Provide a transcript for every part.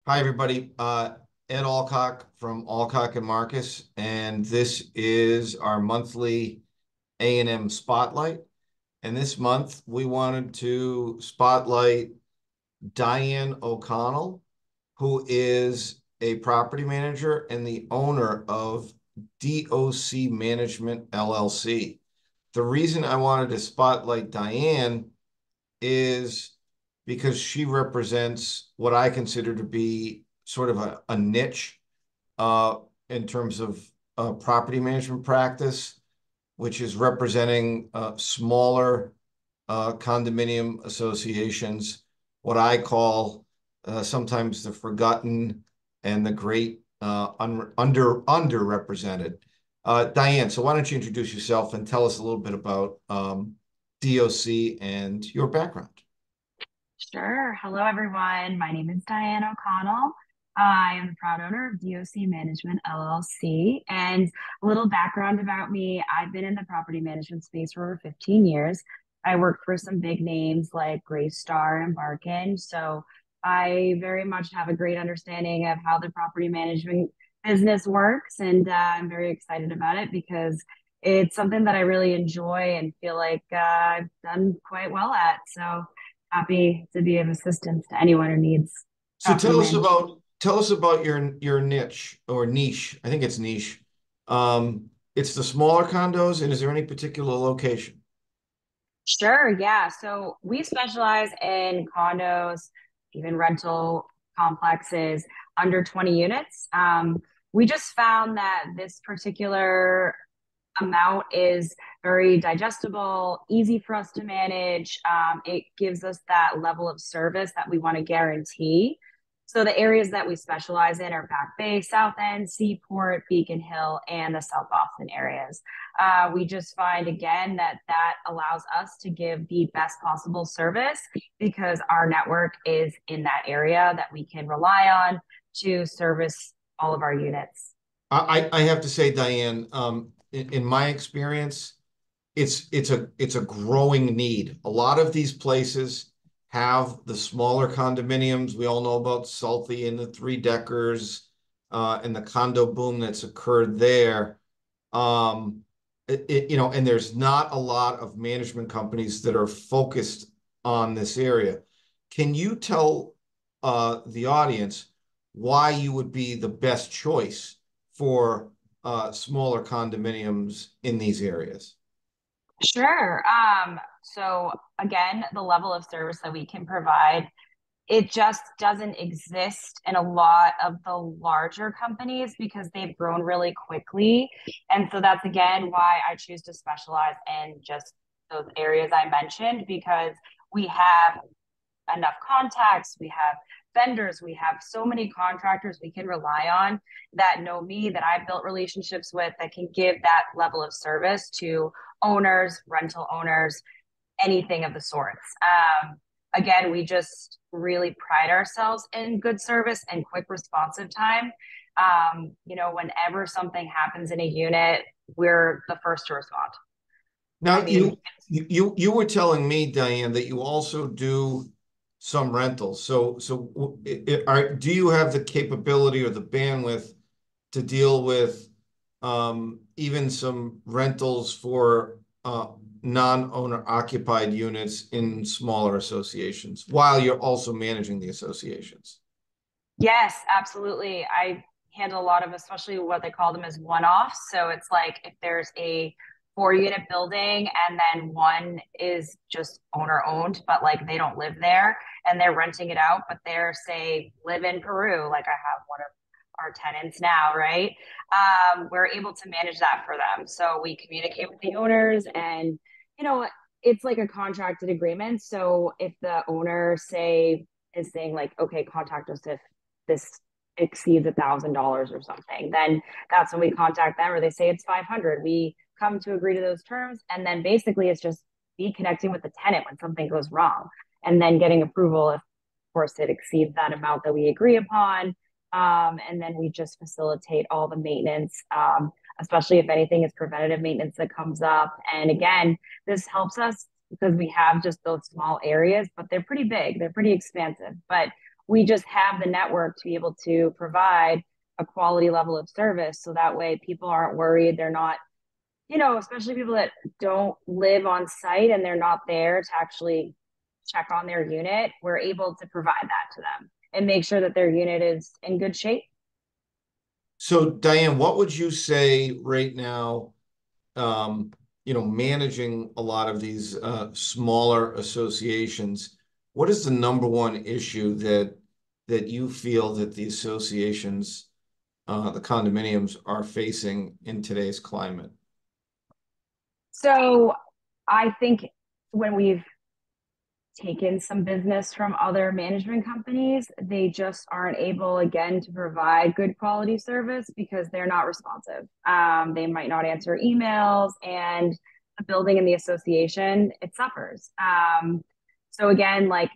Hi, everybody. Ed Alcock from Alcock and Marcus, and this is our monthly A&M Spotlight. And this month, we wanted to spotlight Dianne O'Connell, who is a property manager and the owner of DOC Management LLC. The reason I wanted to spotlight Dianne is because she represents what I consider to be sort of a niche uh, in terms of property management practice, which is representing smaller condominium associations, what I call sometimes the forgotten and the great underrepresented. Dianne, so why don't you introduce yourself and tell us a little bit about DOC and your background? Sure. Hello, everyone. My name is Dianne O'Connell. I am the proud owner of DOC Management LLC. And a little background about me, I've been in the property management space for over 15 years. I worked for some big names like Greystar and Barkin. So I very much have a great understanding of how the property management business works. And I'm very excited about it because it's something that I really enjoy and feel like I've done quite well at. So happy to be of assistance to anyone who needs So property management. tell us about your niche or niche. I think it's niche. It's the smaller condos, and is there any particular location? Sure, yeah. So we specialize in condos, even rental complexes under 20 units. We just found that this particular amount is very digestible, easy for us to manage. It gives us that level of service that we want to guarantee. So the areas that we specialize in are Back Bay, South End, Seaport, Beacon Hill, and the South Boston areas. We just find again that allows us to give the best possible service because our network is in that area that we can rely on to service all of our units. I have to say, Diane, in my experience, it's a growing need. A lot of these places have the smaller condominiums. We all know about Salty and the three deckers, and the condo boom that's occurred there. Um, and there's not a lot of management companies that are focused on this area. Can you tell the audience why you would be the best choice for smaller condominiums in these areas? Sure. So again, the level of service that we can provide, it just doesn't exist in a lot of the larger companies because they've grown really quickly. And so that's again why I choose to specialize in just those areas I mentioned because we have enough contacts, we have vendors, we have so many contractors we can rely on that know me, that I've built relationships with, that can give that level of service to owners, rental owners, anything of the sorts. Again, we just really pride ourselves in good service and quick responsive time. Whenever something happens in a unit, we're the first to respond. I Now, mean, you were telling me, Diane, that you also do some rentals. Do you have the capability or the bandwidth to deal with even some rentals for non-owner occupied units in smaller associations while you're also managing the associations? yes, absolutely. I handle a lot of, especially what they call them as one-offs. So it's like if there's a four-unit building and then one is just owner owned, but like they don't live there and they're renting it out, but they're say live in Peru, like I have one of our tenants now, right? We're able to manage that for them. So we communicate with the owners and, you know, it's like a contracted agreement. So if the owner say is saying like, okay, contact us if this exceeds $1,000 or something, then that's when we contact them, or they say it's 500. We come to agree to those terms, and then basically it's just be connecting with the tenant when something goes wrong, and then getting approval if, of course, it exceeds that amount that we agree upon. And then we just facilitate all the maintenance, especially if anything is preventative maintenance that comes up. And again, this helps us because we have just those small areas, but they're pretty big, they're pretty expansive. But we just have the network to be able to provide a quality level of service. So that way people aren't worried. They're not, especially people that don't live on site and they're not there to actually check on their unit. We're able to provide that to them and make sure that their unit is in good shape. So Dianne, what would you say right now, managing a lot of these smaller associations, what is the number one issue that you feel that the associations, the condominiums are facing in today's climate? So I think when we've taken some business from other management companies, they just aren't able, again, to provide good quality service because they're not responsive. They might not answer emails, and the building and the association, it suffers. So again, like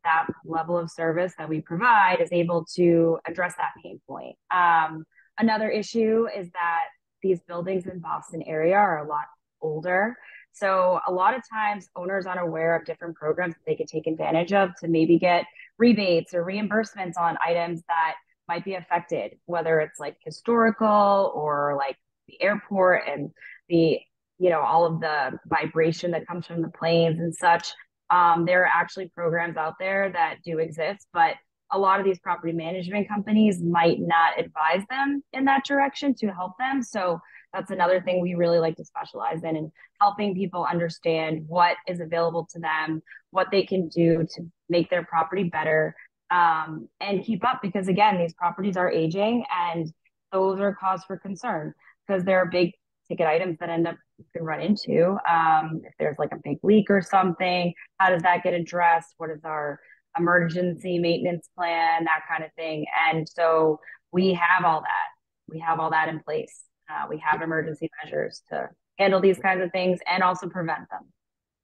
that level of service that we provide is able to address that pain point. Another issue is that these buildings in Boston area are a lot older. So a lot of times owners aren't aware of different programs that they could take advantage of to maybe get rebates or reimbursements on items that might be affected, whether it's like historical or like the airport and the, all of the vibration that comes from the planes and such. There are actually programs out there that do exist, but a lot of these property management companies might not advise them in that direction to help them. So that's another thing we really like to specialize in helping people understand what is available to them, what they can do to make their property better, and keep up. Because again, these properties are aging, and those are cause for concern because there are big ticket items that end up you can run into. If there's like a big leak or something, how does that get addressed? What is our emergency maintenance plan, that kind of thing? And so we have all that. We have all that in place. We have emergency measures to handle these kinds of things and also prevent them.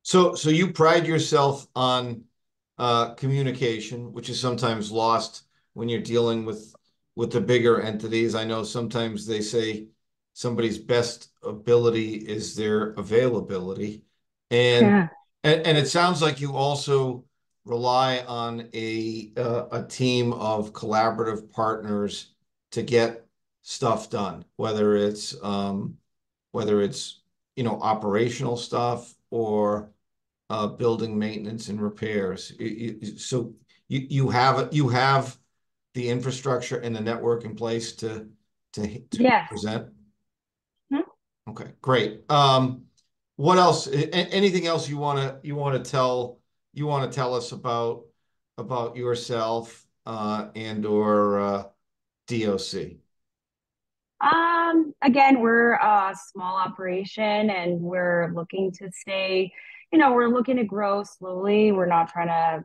So you pride yourself on communication, which is sometimes lost when you're dealing with the bigger entities. I know sometimes they say somebody's best ability is their availability, and Yeah. and it sounds like you also rely on a team of collaborative partners to get stuff done, whether it's operational stuff or building maintenance and repairs. So you have the infrastructure and the network in place to Yes. present. Hmm? Okay, great. What else? Anything else you want to tell us about yourself and or DOC? Again, we're a small operation and we're looking to stay, we're looking to grow slowly. We're not trying to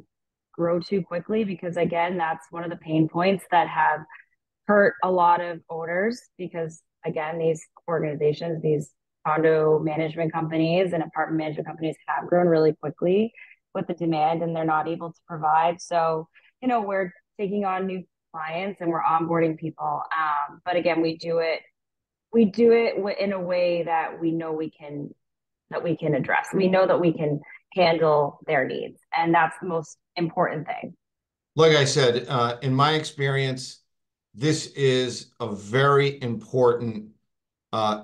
grow too quickly because again, that's one of the pain points that have hurt a lot of owners because again, these organizations, these condo management companies and apartment management companies have grown really quickly with the demand and they're not able to provide. So, we're taking on new clients and we're onboarding people. But again, we do it in a way that we know we can address. We know that we can handle their needs, and that's the most important thing. Like I said, in my experience, this is a very important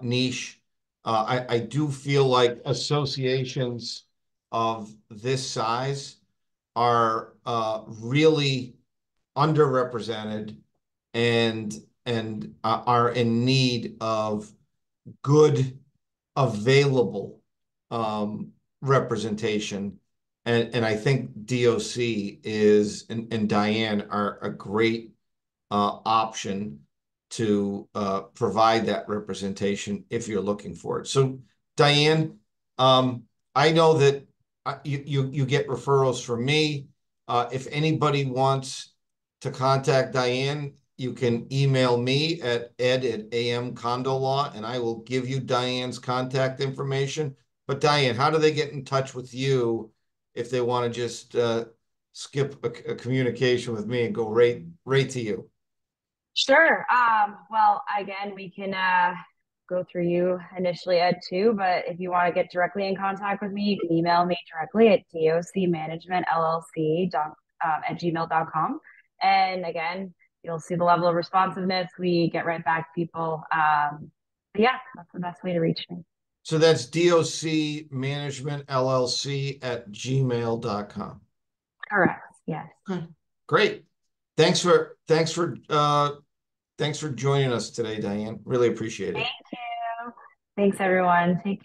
niche. I do feel like associations of this size are really underrepresented and are in need of good available representation. And I think DOC and Dianne are a great option to provide that representation if you're looking for it. So, Dianne, I know that you get referrals from me. If anybody wants to contact Dianne, you can email me at ed@am Condo Law, and I will give you Dianne's contact information. But Dianne, how do they get in touch with you if they want to just skip a communication with me and go right to you? Sure. Well, again, we can go through you initially, Ed, too. But if you want to get directly in contact with me, you can email me directly at docmanagementllc at gmail.com. And again, you'll see the level of responsiveness. We get right back to people. But yeah, that's the best way to reach me. So that's DOC Management LLC at gmail.com. Correct. Yes. Okay, great. Thanks for joining us today, Diane. Really appreciate Thank it. you. Thanks, everyone. Take care.